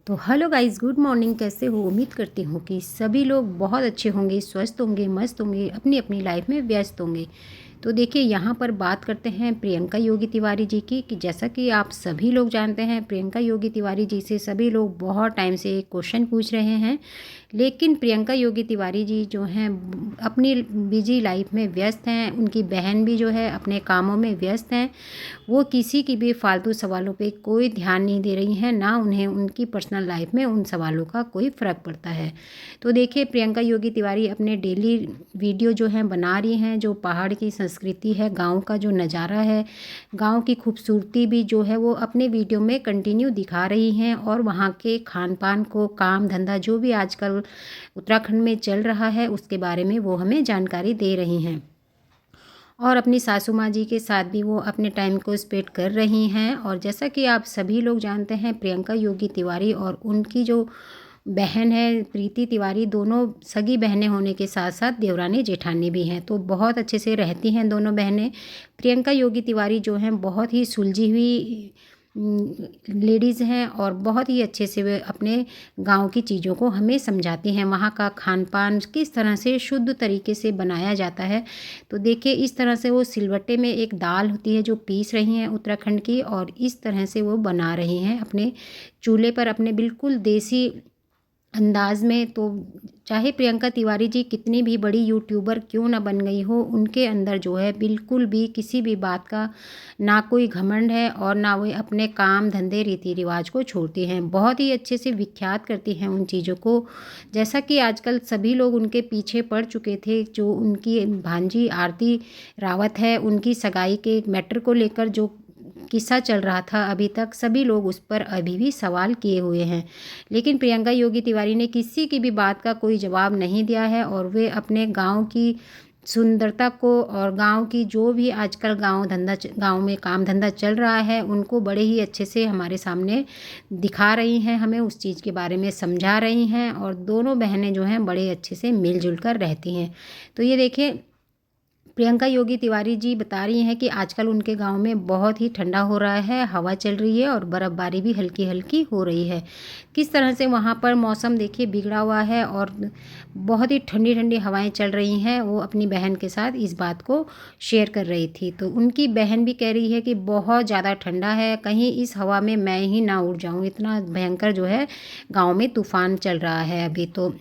तो hello guys, good morning. कैसे हो? उम्मीद करती हूँ कि सभी लोग बहुत अच्छे होंगे, स्वस्थ होंगे, मस्त होंगे, अपनी अपनी लाइफ में व्यस्त होंगे। तो देखिए, यहाँ पर बात करते हैं प्रियंका योगी तिवारी जी की कि जैसा कि आप सभी लोग जानते हैं, प्रियंका योगी तिवारी जी से सभी लोग बहुत टाइम से एक क्वेश्चन पूछ रहे हैं। लेकिन प्रियंका योगी तिवारी जी जो हैं अपनी बिजी लाइफ में व्यस्त हैं। उनकी बहन भी जो है अपने कामों में व्यस्त हैं। वो किसी की भी फालतू सवालों पे कोई ध्यान नहीं दे रही हैं, ना उन्हें उनकी पर्सनल लाइफ में उन सवालों का कोई फ़र्क पड़ता है। तो देखिए, प्रियंका योगी तिवारी अपने डेली वीडियो जो हैं बना रही हैं। जो पहाड़ की संस्कृति है, गांव का जो नज़ारा है, गांव की खूबसूरती भी जो है वो अपने वीडियो में कंटिन्यू दिखा रही हैं। और वहाँ के खान पान को, काम धंधा जो भी आजकल उत्तराखंड में चल रहा है उसके बारे में वो हमें जानकारी दे रही हैं। और अपनी सासू माँ जी के साथ भी वो अपने टाइम को स्पेंड कर रही हैं। और जैसा कि आप सभी लोग जानते हैं, प्रियंका योगी तिवारी और उनकी जो बहन है प्रीति तिवारी, दोनों सगी बहनें होने के साथ साथ देवरानी जेठानी भी हैं। तो बहुत अच्छे से रहती हैं दोनों बहनें। प्रियंका योगी तिवारी जो हैं बहुत ही सुलझी हुई लेडीज़ हैं और बहुत ही अच्छे से वे अपने गांव की चीज़ों को हमें समझाती हैं। वहाँ का खान पान किस तरह से शुद्ध तरीके से बनाया जाता है। तो देखिए, इस तरह से वो सिलवट्टे में एक दाल होती है जो पीस रही हैं उत्तराखंड की, और इस तरह से वो बना रही हैं अपने चूल्हे पर, अपने बिल्कुल देसी अंदाज में। तो चाहे प्रियंका तिवारी जी कितनी भी बड़ी यूट्यूबर क्यों ना बन गई हो, उनके अंदर जो है बिल्कुल भी किसी भी बात का ना कोई घमंड है और ना वो अपने काम धंधे रीति रिवाज को छोड़ती हैं। बहुत ही अच्छे से विख्यात करती हैं उन चीज़ों को। जैसा कि आजकल सभी लोग उनके पीछे पड़ चुके थे। जो उनकी भांजी आरती रावत है, उनकी सगाई के मैटर को लेकर जो किस्सा चल रहा था, अभी तक सभी लोग उस पर अभी भी सवाल किए हुए हैं। लेकिन प्रियंका योगी तिवारी ने किसी की भी बात का कोई जवाब नहीं दिया है। और वे अपने गांव की सुंदरता को और गांव की जो भी आजकल गांव में काम धंधा चल रहा है उनको बड़े ही अच्छे से हमारे सामने दिखा रही हैं, हमें उस चीज़ के बारे में समझा रही हैं। और दोनों बहनें जो हैं बड़े अच्छे से मिलजुल कर रहती हैं। तो ये देखिए, प्रियंका योगी तिवारी जी बता रही हैं कि आजकल उनके गांव में बहुत ही ठंडा हो रहा है, हवा चल रही है और बर्फ़बारी भी हल्की हल्की हो रही है। किस तरह से वहाँ पर मौसम देखिए बिगड़ा हुआ है और बहुत ही ठंडी ठंडी हवाएं चल रही हैं। वो अपनी बहन के साथ इस बात को शेयर कर रही थी। तो उनकी बहन भी कह रही है कि बहुत ज़्यादा ठंडा है, कहीं इस हवा में मैं ही ना उड़ जाऊँ, इतना भयंकर जो है गाँव में तूफ़ान चल रहा है अभी। तो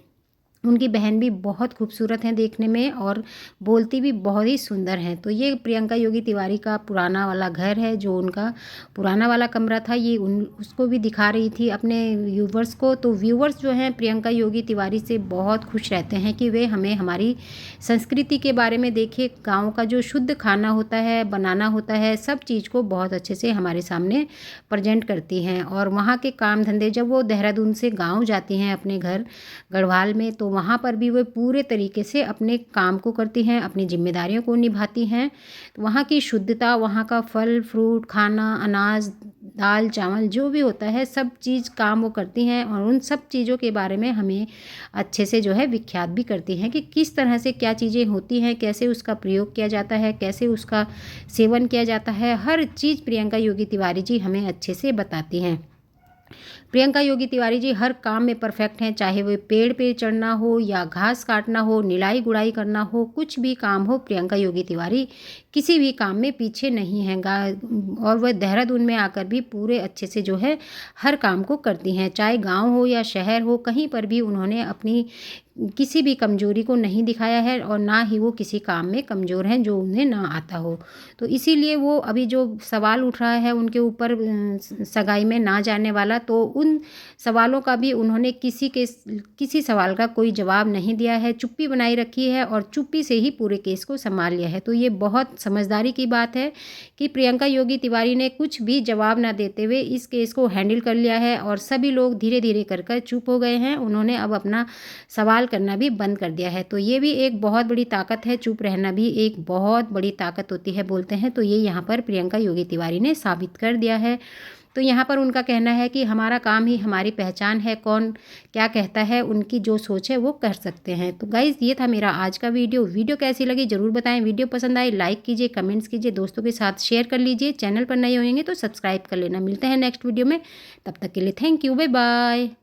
उनकी बहन भी बहुत खूबसूरत हैं देखने में और बोलती भी बहुत ही सुंदर हैं। तो ये प्रियंका योगी तिवारी का पुराना वाला घर है, जो उनका पुराना वाला कमरा था, ये उसको भी दिखा रही थी अपने व्यूवर्स को। तो व्यूवर्स जो हैं प्रियंका योगी तिवारी से बहुत खुश रहते हैं कि वे हमें हमारी संस्कृति के बारे में, देखिए गाँव का जो शुद्ध खाना होता है, बनाना होता है, सब चीज़ को बहुत अच्छे से हमारे सामने प्रेजेंट करती हैं। और वहाँ के काम धंधे, जब वो देहरादून से गाँव जाती हैं अपने घर गढ़वाल में, तो वहाँ पर भी वो पूरे तरीके से अपने काम को करती हैं, अपनी जिम्मेदारियों को निभाती हैं। तो वहाँ की शुद्धता, वहाँ का फल फ्रूट खाना, अनाज दाल चावल जो भी होता है, सब चीज़ काम वो करती हैं। और उन सब चीज़ों के बारे में हमें अच्छे से जो है विख्यात भी करती हैं कि किस तरह से क्या चीज़ें होती हैं, कैसे उसका प्रयोग किया जाता है, कैसे उसका सेवन किया जाता है। हर चीज़ प्रियंका योगी तिवारी जी हमें अच्छे से बताती हैं। प्रियंका योगी तिवारी जी हर काम में परफेक्ट हैं, चाहे वो पेड़ पे चढ़ना हो या घास काटना हो, निलाई गुड़ाई करना हो, कुछ भी काम हो, प्रियंका योगी तिवारी किसी भी काम में पीछे नहीं हैं। और वह देहरादून में आकर भी पूरे अच्छे से जो है हर काम को करती हैं, चाहे गांव हो या शहर हो, कहीं पर भी उन्होंने अपनी किसी भी कमजोरी को नहीं दिखाया है और ना ही वो किसी काम में कमज़ोर हैं जो उन्हें ना आता हो। तो इसीलिए वो अभी जो सवाल उठ रहा है उनके ऊपर सगाई में ना जाने वाला, तो उन सवालों का भी उन्होंने किसी सवाल का कोई जवाब नहीं दिया है, चुप्पी बनाई रखी है और चुप्पी से ही पूरे केस को संभाल लिया है। तो ये बहुत समझदारी की बात है कि प्रियंका योगी तिवारी ने कुछ भी जवाब ना देते हुए इस केस को हैंडल कर लिया है और सभी लोग धीरे धीरे कर चुप हो गए हैं। उन्होंने अब अपना सवाल करना भी बंद कर दिया है। तो ये भी एक बहुत बड़ी ताकत है, चुप रहना भी एक बहुत बड़ी ताकत होती है बोलते हैं। तो ये यहाँ पर प्रियंका योगी तिवारी ने साबित कर दिया है। तो यहाँ पर उनका कहना है कि हमारा काम ही हमारी पहचान है, कौन क्या कहता है, उनकी जो सोच है वो कर सकते हैं। तो गाइज़ ये था मेरा आज का वीडियो कैसी लगी ज़रूर बताएं। वीडियो पसंद आए लाइक कीजिए, कमेंट्स कीजिए, दोस्तों के साथ शेयर कर लीजिए। चैनल पर नए होंगे तो सब्सक्राइब कर लेना। मिलते हैं नेक्स्ट वीडियो में, तब तक के लिए थैंक यू, बाय बाय।